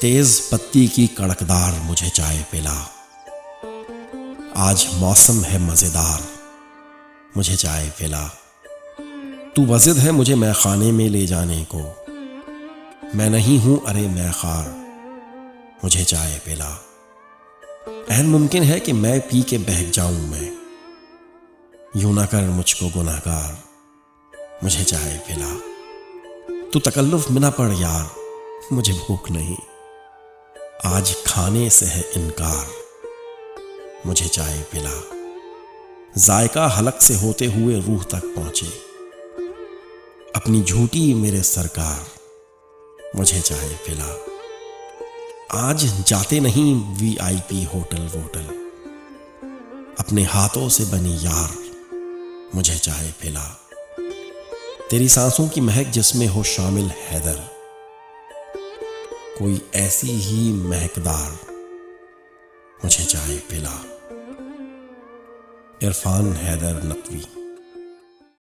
तेज पत्ती की कड़कदार मुझे चाय पिला। आज मौसम है मजेदार, मुझे चाय पिला। तू वजिद है मुझे मैखाने में ले जाने को, मैं नहीं हूं अरे मैखार, मुझे चाय पिला। ऐन मुमकिन है कि मैं पी के बहक जाऊं मैं, यूं ना कर मुझको गुनाहगार, मुझे चाय पिला। तू तकल्लुफ में ना पड़ यार, मुझे भूख नहीं, आज खाने से है इनकार, मुझे चाय पिला। जायका हलक से होते हुए रूह तक पहुंचे, अपनी झूठी मेरे सरकार, मुझे चाय पिला। आज जाते नहीं VIP होटल वोटल, अपने हाथों से बनी यार, मुझे चाय पिला। तेरी सांसों की महक जिसमें हो शामिल हैदर, कोई ऐसी ही महकदार, मुझे चाय पिला। इरफान हैदर नकवी।